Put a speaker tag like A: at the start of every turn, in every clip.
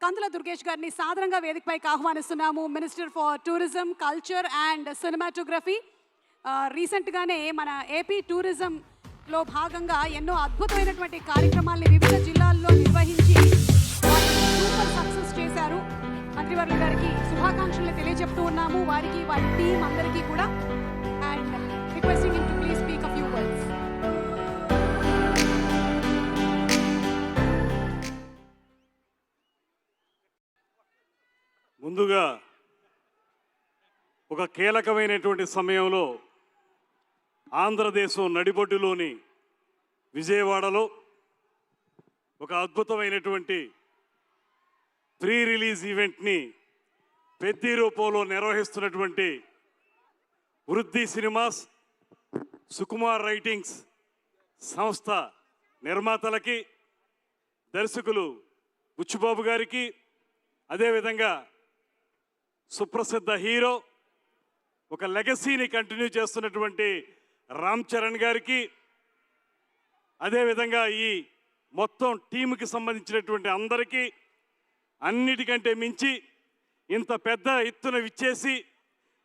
A: కందుల దుర్గేష్ గారిని సాదరంగా వేదికపైకి ఆహ్వానిస్తున్నాము. Minister for tourism, culture and cinematography. రీసెంట్గానే మన ఏపీ టూరిజంలో భాగంగా ఎన్నో అద్భుతమైనటువంటి కార్యక్రమాల్ని వివిధ జిల్లాల్లో నిర్వహించి సూపర్ సక్సెస్ చేశారు. మంత్రివర్యుల గారికి శుభాకాంక్షలు తెలియజెప్తూ ఉన్నాము, వారికి వారి టీం అందరికీ కూడా. And requesting him to please speak a few words.
B: ముందుగా ఒక కీలకమైనటువంటి సమయంలో ఆంధ్రదేశం నడిబొడ్డులోని విజయవాడలో ఒక అద్భుతమైనటువంటి ప్రీ రిలీజ్ ఈవెంట్ని పెద్ద రూపంలో నిర్వహిస్తున్నటువంటి వృద్ధి సినిమాస్, సుకుమార్ రైటింగ్స్ సంస్థ నిర్మాతలకి, దర్శకులు బుచ్చిబాబు గారికి, అదేవిధంగా సుప్రసిద్ధ హీరో ఒక లెగసీని కంటిన్యూ చేస్తున్నటువంటి రామ్ చరణ్ గారికి, అదేవిధంగా ఈ మొత్తం టీంకి సంబంధించినటువంటి అందరికీ, అన్నిటికంటే మించి ఇంత పెద్ద ఎత్తున విచ్చేసి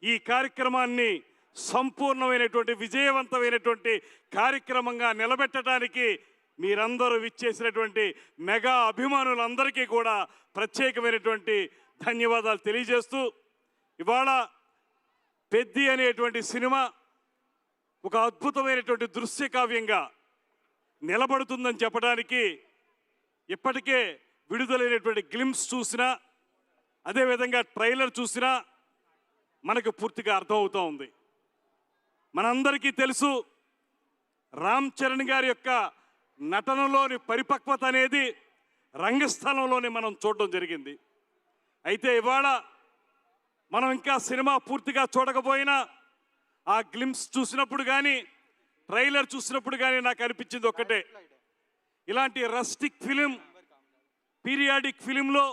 B: ఈ కార్యక్రమాన్ని సంపూర్ణమైనటువంటి విజయవంతమైనటువంటి కార్యక్రమంగా నిలబెట్టడానికి మీరందరూ విచ్చేసినటువంటి మెగా అభిమానులందరికీ కూడా ప్రత్యేకమైనటువంటి ధన్యవాదాలు తెలియజేస్తూ, ఇవాళ పెద్ది అనేటువంటి సినిమా ఒక అద్భుతమైనటువంటి దృశ్య కావ్యంగా నిలబడుతుందని చెప్పడానికి ఇప్పటికే విడుదలైనటువంటి గ్లిమ్స్ చూసినా, అదేవిధంగా ట్రైలర్ చూసినా మనకు పూర్తిగా అర్థమవుతూ ఉంది. మనందరికీ తెలుసు, రామ్ చరణ్ గారి యొక్క నటనలోని పరిపక్వత అనేది రంగస్థలంలోనే మనం చూడడం జరిగింది. అయితే ఇవాళ మనం ఇంకా సినిమా పూర్తిగా చూడకపోయినా ఆ గ్లిమ్స్ చూసినప్పుడు కానీ, ట్రైలర్ చూసినప్పుడు కానీ నాకు అనిపించింది ఒక్కటే, ఇలాంటి రస్టిక్ ఫిలిం, పీరియాడిక్ ఫిలింలో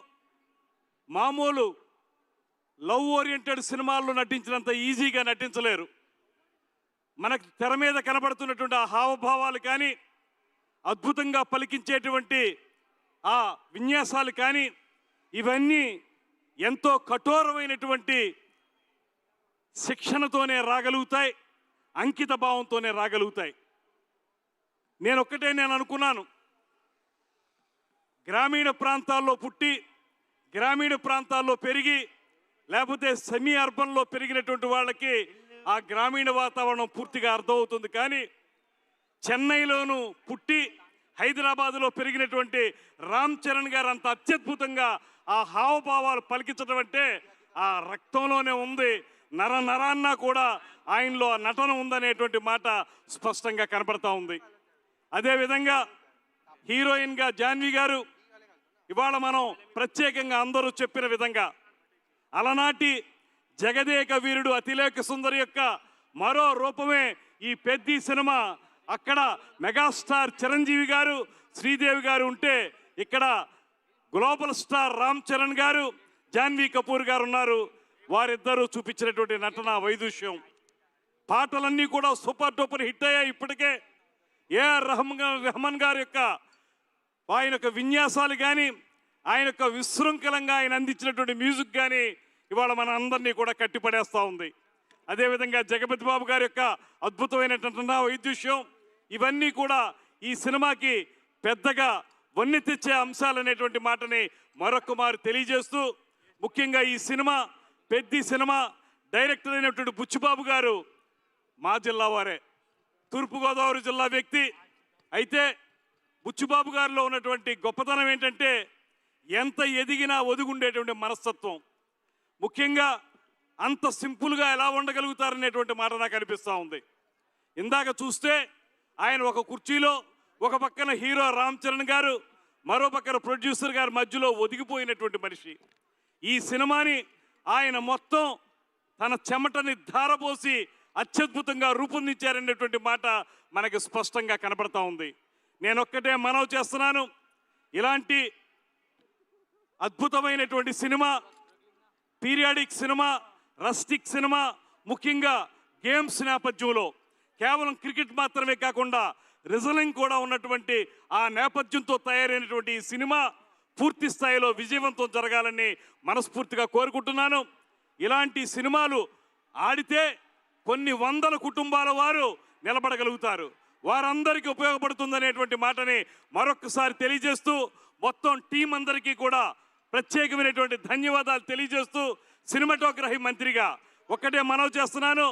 B: మామూలు లవ్ ఓరియంటెడ్ సినిమాల్లో నటించినంత ఈజీగా నటించలేరు. మనకు తెర మీద కనబడుతున్నటువంటి ఆ హావభావాలు కానీ, అద్భుతంగా పలికించేటువంటి ఆ విన్యాసాలు కానీ, ఇవన్నీ ఎంతో కఠోరమైనటువంటి శిక్షణతోనే రాగలుగుతాయి, అంకిత భావంతోనే రాగలుగుతాయి. నేను అనుకున్నాను, గ్రామీణ ప్రాంతాల్లో పుట్టి గ్రామీణ ప్రాంతాల్లో పెరిగి, లేకపోతే సెమీ అర్బన్లో పెరిగినటువంటి వాళ్ళకి ఆ గ్రామీణ వాతావరణం పూర్తిగా అర్థమవుతుంది. కానీ చెన్నైలోనూ పుట్టి హైదరాబాదులో పెరిగినటువంటి రామ్ చరణ్ గారు అంత అత్యద్భుతంగా ఆ హావభావాలు పలికించడం అంటే ఆ రక్తంలోనే ఉంది, నరాన్న కూడా ఆయనలో నటన ఉందనేటువంటి మాట స్పష్టంగా కనపడతా ఉంది. అదేవిధంగా హీరోయిన్గా జాన్వి గారు, ఇవాళ మనం ప్రత్యేకంగా అందరూ చెప్పిన విధంగా అలనాటి జగదేక వీరుడు అతిలేక సుందరి యొక్క మరో రూపమే ఈ పెద్ది సినిమా. అక్కడ మెగాస్టార్ చిరంజీవి గారు, శ్రీదేవి గారు ఉంటే, ఇక్కడ గ్లోబల్ స్టార్ రామ్ చరణ్ గారు, జాన్వీ కపూర్ గారు ఉన్నారు. వారిద్దరూ చూపించినటువంటి నటన వైదుష్యం, పాటలన్నీ కూడా సూపర్ డూపర్ హిట్ అయ్యాయి. ఇప్పటికే ఏఆర్ రెహమాన్ గారి యొక్క ఆయన యొక్క విన్యాసాలు కానీ, ఆయన యొక్క విశృంఖలంగా ఆయన అందించినటువంటి మ్యూజిక్ కానీ ఇవాళ మన అందరినీ కూడా కట్టిపడేస్తూ ఉంది. అదేవిధంగా జగపతి బాబు గారి యొక్క అద్భుతమైన నటన, వైద్యుష్యం, ఇవన్నీ కూడా ఈ సినిమాకి పెద్దగా వన్నె తెచ్చే అంశాలు అనేటువంటి మాటని మరొక మారు తెలియజేస్తూ, ముఖ్యంగా ఈ సినిమా పెద్ది సినిమా డైరెక్టర్ అయినటువంటి బుచ్చిబాబు గారు మా జిల్లా వారే, తూర్పుగోదావరి జిల్లా వ్యక్తి. అయితే బుచ్చిబాబు గారిలో ఉన్నటువంటి గొప్పతనం ఏంటంటే ఎంత ఎదిగినా ఒదుగుండేటువంటి మనస్తత్వం. ముఖ్యంగా అంత సింపుల్గా ఎలా ఉండగలుగుతారనేటువంటి మాట నాకు అనిపిస్తూ ఉంది. ఇందాక చూస్తే ఆయన ఒక కుర్చీలో, ఒక పక్కన హీరో రామ్ చరణ్ గారు, మరో పక్కన ప్రొడ్యూసర్ గారి మధ్యలో ఒదిగిపోయినటువంటి మనిషి. ఈ సినిమాని ఆయన మొత్తం తన చెమటని ధారపోసి అత్యద్భుతంగా రూపొందించారనేటువంటి మాట మనకు స్పష్టంగా కనబడతా ఉంది. నేనొక్కటే మనవి చేస్తున్నాను, ఇలాంటి అద్భుతమైనటువంటి cinema, periodic cinema, rustic cinema, ముఖ్యంగా గేమ్స్ నేపథ్యంలో కేవలం క్రికెట్ మాత్రమే కాకుండా రెజ్లింగ్ కూడా ఉన్నటువంటి ఆ నేపథ్యంతో తయారైనటువంటి ఈ సినిమా పూర్తి స్థాయిలో విజయవంతం జరగాలని మనస్ఫూర్తిగా కోరుకుంటున్నాను. ఇలాంటి సినిమాలు ఆడితే కొన్ని వందల కుటుంబాల వారు నిలబడగలుగుతారు, వారందరికీ ఉపయోగపడుతుందనేటువంటి మాటని మరొకసారి తెలియజేస్తూ మొత్తం టీం అందరికీ కూడా ప్రత్యేకమైనటువంటి ధన్యవాదాలు తెలియజేస్తూ సినిమాటోగ్రఫీ మంత్రిగా ఒక్కటే మనవి చేస్తున్నాను,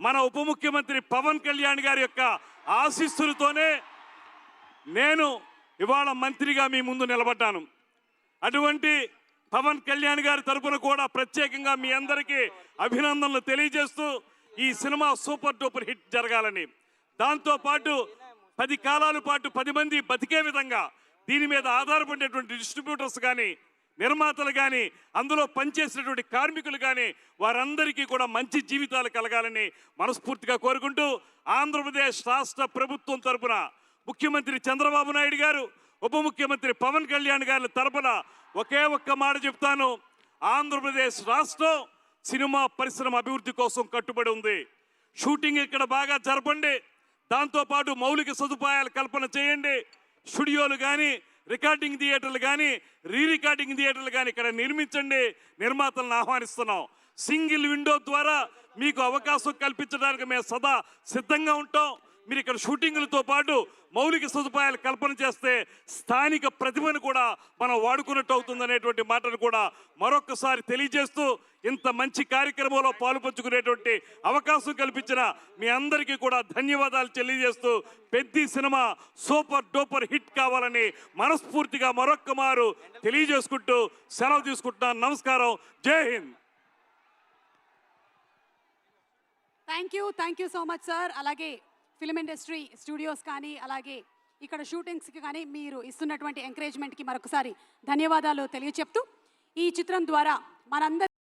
B: మన ఉప ముఖ్యమంత్రి పవన్ కళ్యాణ్ గారి యొక్క ఆశీస్సులతోనే నేను ఇవాళ మంత్రిగా మీ ముందు నిలబడ్డాను. అటువంటి పవన్ కళ్యాణ్ గారి తరపున కూడా ప్రత్యేకంగా మీ అందరికీ అభినందనలు తెలియజేస్తూ ఈ సినిమా సూపర్ డూపర్ హిట్ జరగాలని, దాంతోపాటు 10 కాలాల పాటు 10 మంది బతికే విధంగా దీని మీద ఆధారపడినటువంటి డిస్ట్రిబ్యూటర్స్ కానీ, నిర్మాతలు కానీ, అందులో పనిచేసినటువంటి కార్మికులు కానీ వారందరికీ కూడా మంచి జీవితాలు కలగాలని మనస్ఫూర్తిగా కోరుకుంటూ ఆంధ్రప్రదేశ్ రాష్ట్ర ప్రభుత్వం తరపున ముఖ్యమంత్రి చంద్రబాబు నాయుడు గారు, ఉప ముఖ్యమంత్రి పవన్ కళ్యాణ్ గారి తరపున ఒకే ఒక్క మాట చెప్తాను, ఆంధ్రప్రదేశ్ రాష్ట్రం సినిమా పరిశ్రమ అభివృద్ధి కోసం కట్టుబడి ఉంది. షూటింగ్ ఇక్కడ బాగా జరపండి, దాంతోపాటు మౌలిక సదుపాయాలు కల్పన చేయండి. స్టూడియోలు కానీ, రికార్డింగ్ థియేటర్లు కానీ, రికార్డింగ్ థియేటర్లు కానీ ఇక్కడ నిర్మించండి. నిర్మాతలను ఆహ్వానిస్తున్నాం. సింగిల్ విండో ద్వారా మీకు అవకాశం కల్పించడానికి మేము సదా సిద్ధంగా ఉంటాం. మీరు ఇక్కడ షూటింగ్లతో పాటు మౌలిక సదుపాయాలు కల్పన చేస్తే స్థానిక ప్రతిభను కూడా మనం వాడుకున్నట్టు అవుతుందనేటువంటి మాటను కూడా మరొకసారి తెలియజేస్తూ ఇంత మంచి కార్యక్రమంలో పాలుపంచుకునేటువంటి అవకాశం కల్పించిన మీ అందరికీ కూడా ధన్యవాదాలు తెలియజేస్తూ పెద్ద సినిమా సూపర్ డూపర్ హిట్ కావాలని మనస్ఫూర్తిగా మరొక్క మారు తెలియజేసుకుంటూ సెలవు తీసుకుంటున్నాను. నమస్కారం. జై Hind.
A: Thank you so much sir. అలాగే ఫిల్మ్ ఇండస్ట్రీ స్టూడియోస్ కానీ, అలాగే ఇక్కడ షూటింగ్స్కి కానీ మీరు ఇస్తున్నటువంటి ఎంకరేజ్మెంట్కి మరొకసారి ధన్యవాదాలు తెలియచెప్తూ ఈ చిత్రం ద్వారా మనందరి